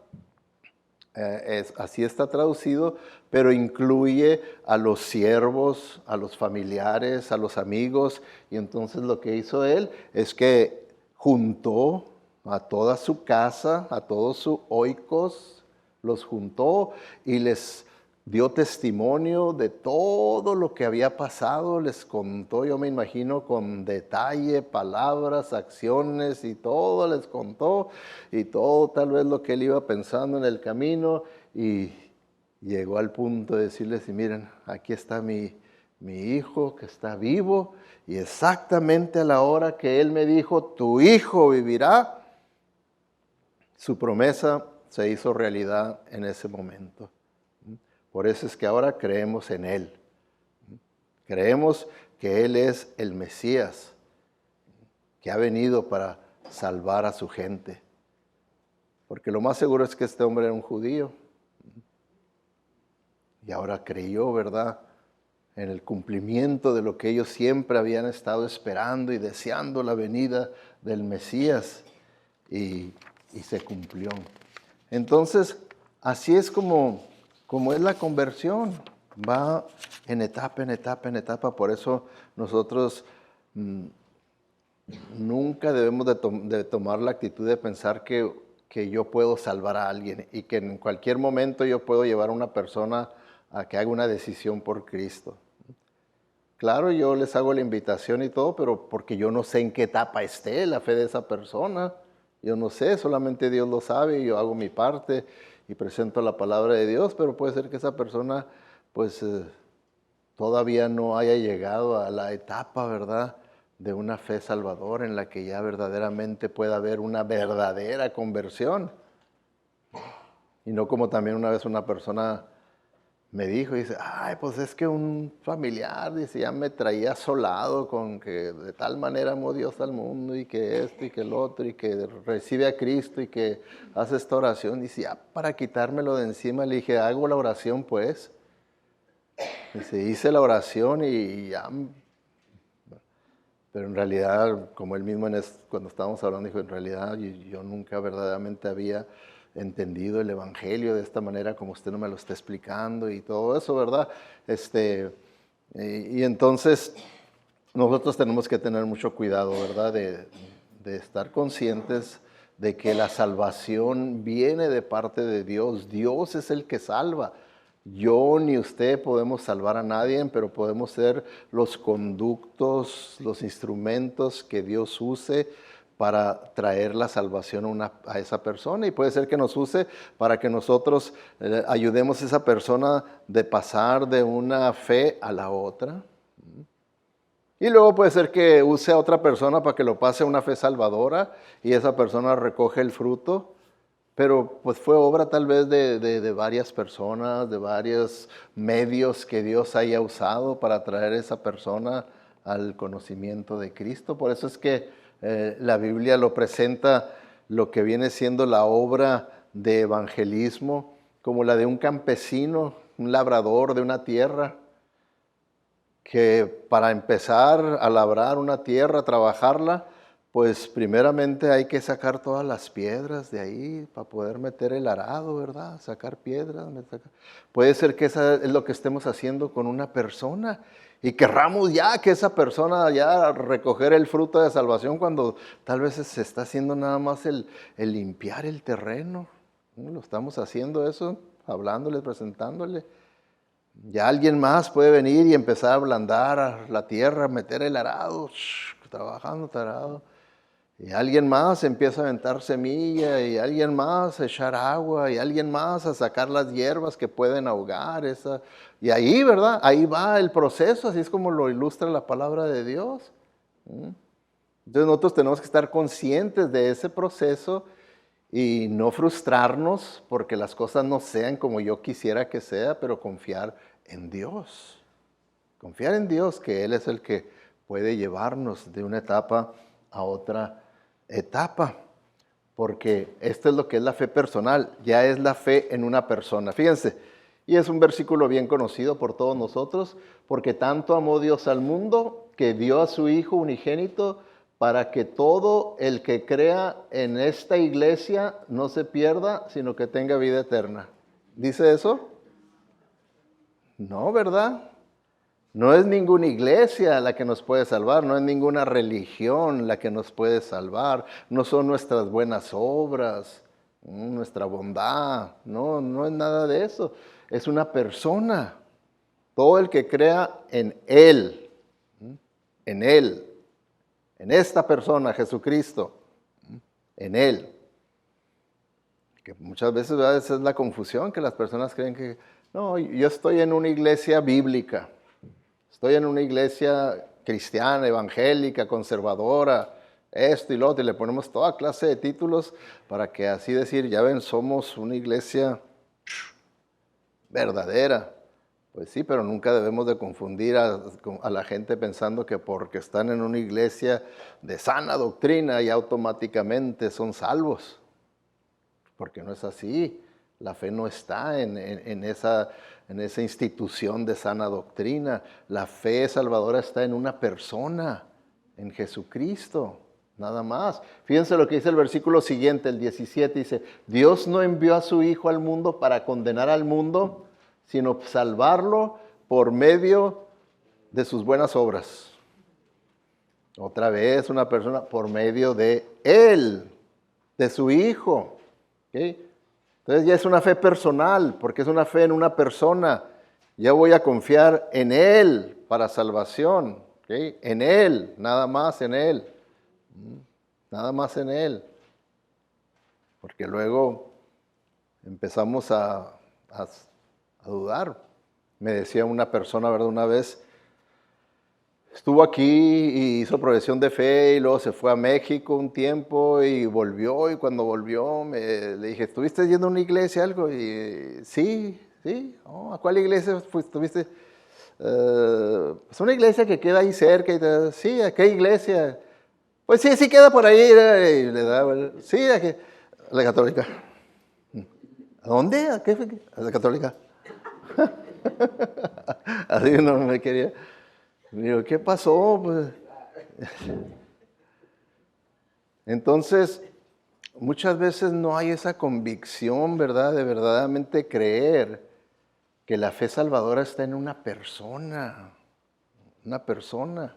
así está traducido, pero incluye a los siervos, a los familiares, a los amigos, y entonces lo que hizo él es que juntó a toda su casa, a todos sus oikos, los juntó y les dio testimonio de todo lo que había pasado, les contó, yo me imagino, con detalle, palabras, acciones y todo les contó, y todo tal vez lo que él iba pensando en el camino, y llegó al punto de decirles, y miren, aquí está mi hijo que está vivo, y exactamente a la hora que él me dijo, tu hijo vivirá, su promesa se hizo realidad en ese momento. Por eso es que ahora creemos en Él. Creemos que Él es el Mesías, que ha venido para salvar a su gente. Porque lo más seguro es que este hombre era un judío. Y ahora creyó, ¿verdad?, en el cumplimiento de lo que ellos siempre habían estado esperando y deseando, la venida del Mesías. Y se cumplió. Entonces, así es como es la conversión, va en etapa, en etapa, en etapa. Por eso nosotros nunca debemos de tomar la actitud de pensar que yo puedo salvar a alguien y que en cualquier momento yo puedo llevar a una persona a que haga una decisión por Cristo. Claro, yo les hago la invitación y todo, pero porque yo no sé en qué etapa esté la fe de esa persona. Yo no sé, solamente Dios lo sabe, y yo hago mi parte y presento la palabra de Dios, pero puede ser que esa persona pues todavía no haya llegado a la etapa, ¿verdad?, de una fe salvadora en la que ya verdaderamente pueda haber una verdadera conversión. Y no como también una vez una persona me dijo, dice, ay, pues es que un familiar, dice, ya me traía asolado con que de tal manera amó Dios al mundo y que esto y que el otro y que recibe a Cristo y que hace esta oración. Dice, ya para quitármelo de encima, le dije, hago la oración pues. Dice, hice la oración y ya. Pero en realidad, como él mismo cuando estábamos hablando, dijo, en realidad yo nunca verdaderamente había entendido el Evangelio de esta manera como usted no me lo está explicando y todo eso, ¿verdad? Y entonces nosotros tenemos que tener mucho cuidado, ¿verdad? De estar conscientes de que la salvación viene de parte de Dios. Dios es el que salva. Yo ni usted podemos salvar a nadie, pero podemos ser los conductos, los instrumentos que Dios use para traer la salvación a esa persona. Y puede ser que nos use para que nosotros ayudemos a esa persona de pasar de una fe a la otra. Y luego puede ser que use a otra persona para que lo pase a una fe salvadora y esa persona recoge el fruto. Pero pues fue obra tal vez de varias personas, de varios medios que Dios haya usado para traer a esa persona al conocimiento de Cristo. Por eso es que la Biblia lo presenta, lo que viene siendo la obra de evangelismo, como la de un campesino, un labrador de una tierra, que para empezar a labrar una tierra, a trabajarla, pues primeramente hay que sacar todas las piedras de ahí para poder meter el arado, ¿verdad? Sacar piedras. Puede ser que eso es lo que estemos haciendo con una persona y querramos ya que esa persona ya recoger el fruto de salvación cuando tal vez se está haciendo nada más el limpiar el terreno. ¿No? Lo estamos haciendo eso, hablándole, presentándole. Ya alguien más puede venir y empezar a ablandar la tierra, meter el arado, trabajando arado. Y alguien más empieza a aventar semilla, y alguien más a echar agua, y alguien más a sacar las hierbas que pueden ahogar. Y ahí, ¿verdad? Ahí va el proceso, así es como lo ilustra la palabra de Dios. Entonces nosotros tenemos que estar conscientes de ese proceso y no frustrarnos porque las cosas no sean como yo quisiera que sea, pero confiar en Dios. Confiar en Dios, que Él es el que puede llevarnos de una etapa a otra etapa, porque esto es lo que es la fe personal, ya es la fe en una persona. Fíjense, y es un versículo bien conocido por todos nosotros, porque tanto amó Dios al mundo que dio a su Hijo unigénito para que todo el que crea en esta iglesia no se pierda, sino que tenga vida eterna. ¿Dice eso? No, ¿verdad? No es ninguna iglesia la que nos puede salvar, no es ninguna religión la que nos puede salvar, no son nuestras buenas obras, nuestra bondad, no es nada de eso. Es una persona. Todo el que crea en Él, en esta persona, Jesucristo, en Él. Que muchas veces, ¿verdad? Esa es la confusión, que las personas creen que, no, yo estoy en una iglesia bíblica, estoy en una iglesia cristiana, evangélica, conservadora, esto y lo otro, y le ponemos toda clase de títulos para que así decir, ya ven, somos una iglesia verdadera. Pues sí, pero nunca debemos de confundir a la gente pensando que porque están en una iglesia de sana doctrina ya automáticamente son salvos. Porque no es así. La fe no está en esa institución de sana doctrina. La fe salvadora está en una persona, en Jesucristo, nada más. Fíjense lo que dice el versículo siguiente, el 17, dice, Dios no envió a su Hijo al mundo para condenar al mundo, sino salvarlo por medio de sus buenas obras. Otra vez una persona por medio de Él, de su Hijo. ¿Okay? Entonces ya es una fe personal, porque es una fe en una persona. Ya voy a confiar en Él para salvación. ¿Okay? En Él, nada más en Él. Nada más en Él. Porque luego empezamos a dudar. Me decía una persona, ¿verdad? Una vez estuvo aquí y hizo profesión de fe y luego se fue a México un tiempo y volvió, y cuando volvió le dije, ¿estuviste yendo a una iglesia algo? Y sí. Oh, ¿a cuál iglesia estuviste? Pues una iglesia que queda ahí cerca. Y sí, ¿a qué iglesia? Pues sí queda por ahí. Y le da, sí, a la católica. ¿A dónde? ¿A qué? A la católica. Así no me quería. Digo, ¿qué pasó? Pues, entonces, muchas veces no hay esa convicción, ¿verdad? De verdaderamente creer que la fe salvadora está en una persona. Una persona.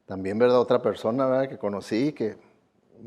También, ¿verdad? Otra persona, ¿verdad? Que conocí, que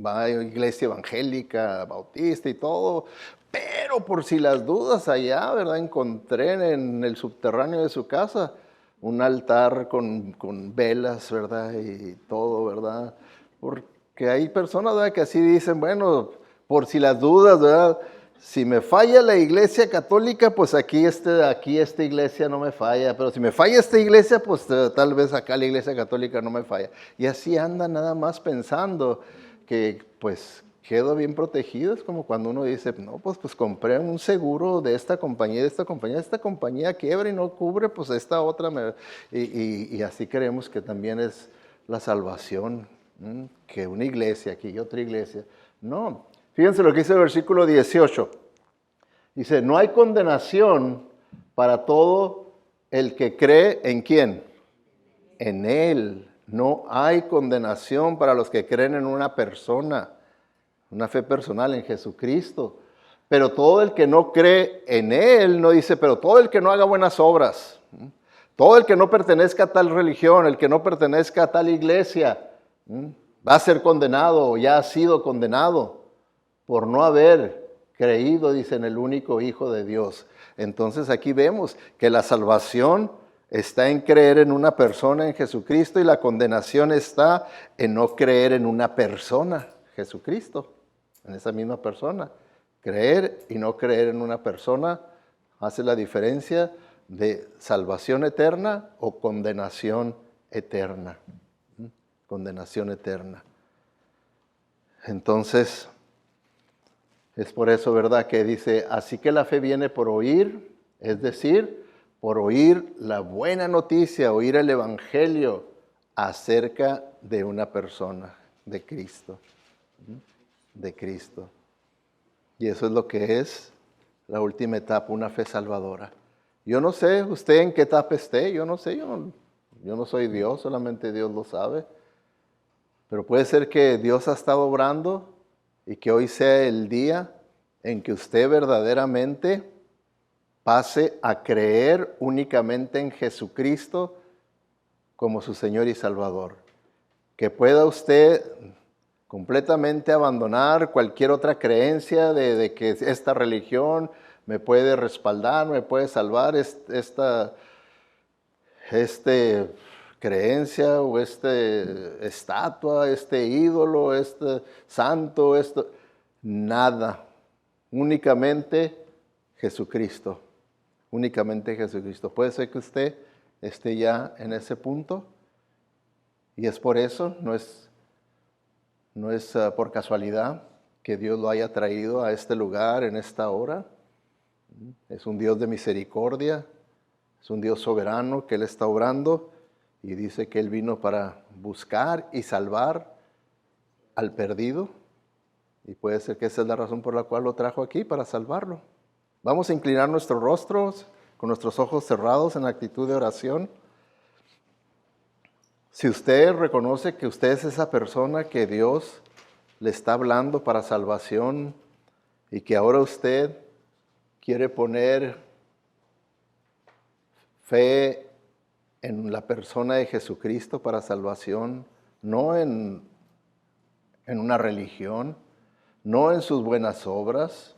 va a iglesia evangélica, bautista y todo, pero por si las dudas allá, ¿verdad? Encontré en el subterráneo de su casa un altar con velas, ¿verdad? Y todo, ¿verdad? Porque hay personas, ¿verdad? Que así dicen, bueno, por si las dudas, ¿verdad? Si me falla la iglesia católica, pues aquí esta iglesia no me falla, pero si me falla esta iglesia, pues tal vez acá la iglesia católica no me falla. Y así andan nada más pensando que pues quedo bien protegido. Es como cuando uno dice, no, pues compré un seguro de esta compañía quiebra y no cubre, pues esta otra y así creemos que también es la salvación, que una iglesia aquí y otra iglesia. No, fíjense lo que dice el versículo 18. Dice, no hay condenación para todo el que cree en ¿quién? En Él. No hay condenación para los que creen en una persona, una fe personal en Jesucristo. Pero todo el que no cree en Él, no dice, pero todo el que no haga buenas obras, todo el que no pertenezca a tal religión, el que no pertenezca a tal iglesia, va a ser condenado o ya ha sido condenado por no haber creído, dice, en el único Hijo de Dios. Entonces aquí vemos que la salvación está en creer en una persona, en Jesucristo, y la condenación está en no creer en una persona, Jesucristo, en esa misma persona. Creer y no creer en una persona hace la diferencia de salvación eterna o condenación eterna. Condenación eterna. Entonces, es por eso, ¿verdad?, que dice, así que la fe viene por oír, es decir, por oír la buena noticia, oír el evangelio acerca de una persona, de Cristo. De Cristo. Y eso es lo que es la última etapa, una fe salvadora. Yo no sé usted en qué etapa esté, yo no sé, yo no soy Dios, solamente Dios lo sabe. Pero puede ser que Dios ha estado obrando y que hoy sea el día en que usted verdaderamente pase a creer únicamente en Jesucristo como su Señor y Salvador. Que pueda usted completamente abandonar cualquier otra creencia de que esta religión me puede respaldar, me puede salvar, esta creencia o estatua, este ídolo, este santo, nada. Únicamente Jesucristo. Únicamente Jesucristo. Puede ser que usted esté ya en ese punto y es por eso, no es por casualidad que Dios lo haya traído a este lugar en esta hora. Es un Dios de misericordia, es un Dios soberano que Él está obrando y dice que Él vino para buscar y salvar al perdido. Y puede ser que esa es la razón por la cual lo trajo aquí, para salvarlo. Vamos a inclinar nuestros rostros con nuestros ojos cerrados en actitud de oración. Si usted reconoce que usted es esa persona que Dios le está hablando para salvación y que ahora usted quiere poner fe en la persona de Jesucristo para salvación, no en una religión, no en sus buenas obras,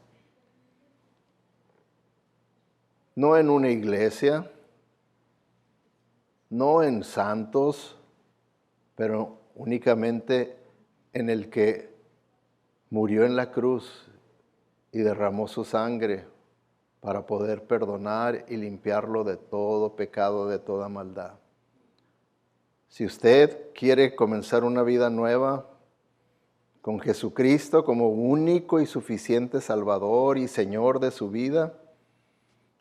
no en una iglesia, no en santos, pero únicamente en el que murió en la cruz y derramó su sangre para poder perdonar y limpiarlo de todo pecado, de toda maldad. Si usted quiere comenzar una vida nueva con Jesucristo como único y suficiente Salvador y Señor de su vida,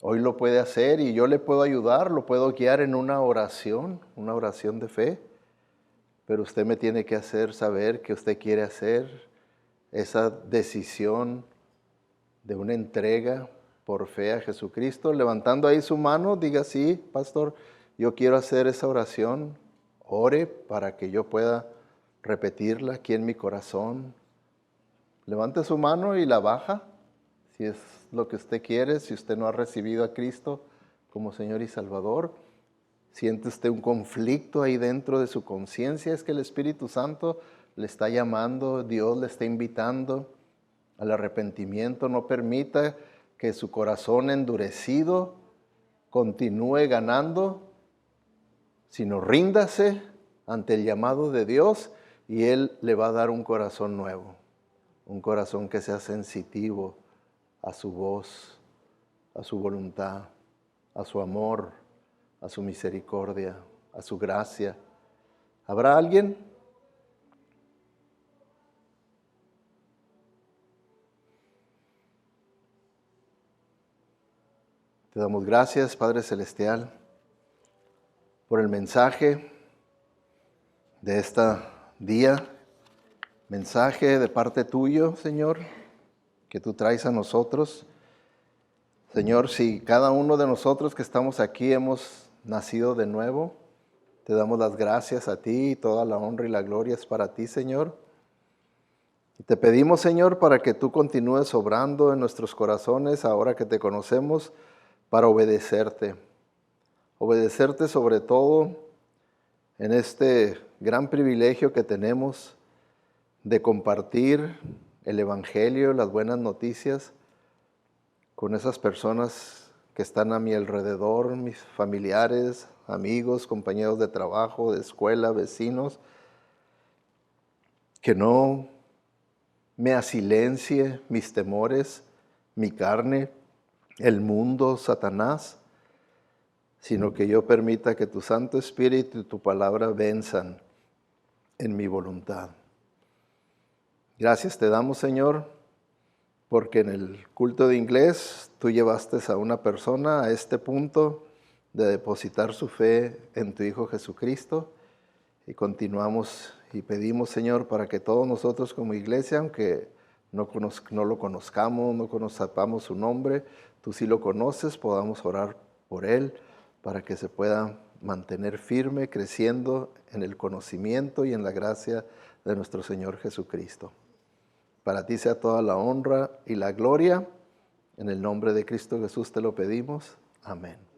hoy lo puede hacer y yo le puedo ayudar, lo puedo guiar en una oración de fe. Pero usted me tiene que hacer saber que usted quiere hacer esa decisión de una entrega por fe a Jesucristo. Levantando ahí su mano, diga: sí, pastor, yo quiero hacer esa oración. Ore para que yo pueda repetirla aquí en mi corazón. Levante su mano y la baja, si es lo que usted quiere, si usted no ha recibido a Cristo como Señor y Salvador. ¿Siente usted un conflicto ahí dentro de su conciencia? Es que el Espíritu Santo le está llamando, Dios le está invitando al arrepentimiento. No permita que su corazón endurecido continúe ganando, sino ríndase ante el llamado de Dios y Él le va a dar un corazón nuevo, un corazón que sea sensitivo a su voz, a su voluntad, a su amor, a su misericordia, a su gracia. ¿Habrá alguien? Te damos gracias, Padre Celestial, por el mensaje de este día, mensaje de parte tuyo, Señor, que tú traes a nosotros. Señor, si cada uno de nosotros que estamos aquí hemos nacido de nuevo, te damos las gracias a ti y toda la honra y la gloria es para ti, Señor. Y te pedimos, Señor, para que tú continúes obrando en nuestros corazones ahora que te conocemos, para obedecerte. Obedecerte sobre todo en este gran privilegio que tenemos de compartir el Evangelio, las buenas noticias, con esas personas que están a mi alrededor, mis familiares, amigos, compañeros de trabajo, de escuela, vecinos. Que no me asilencie mis temores, mi carne, el mundo, Satanás, sino que yo permita que tu Santo Espíritu y tu palabra venzan en mi voluntad. Gracias te damos, Señor, porque en el culto de inglés tú llevaste a una persona a este punto de depositar su fe en tu Hijo Jesucristo, y continuamos y pedimos, Señor, para que todos nosotros como iglesia, aunque no lo conozcamos, no conozcamos su nombre, tú sí lo conoces, podamos orar por él para que se pueda mantener firme, creciendo en el conocimiento y en la gracia de nuestro Señor Jesucristo. Para ti sea toda la honra y la gloria. En el nombre de Cristo Jesús te lo pedimos. Amén.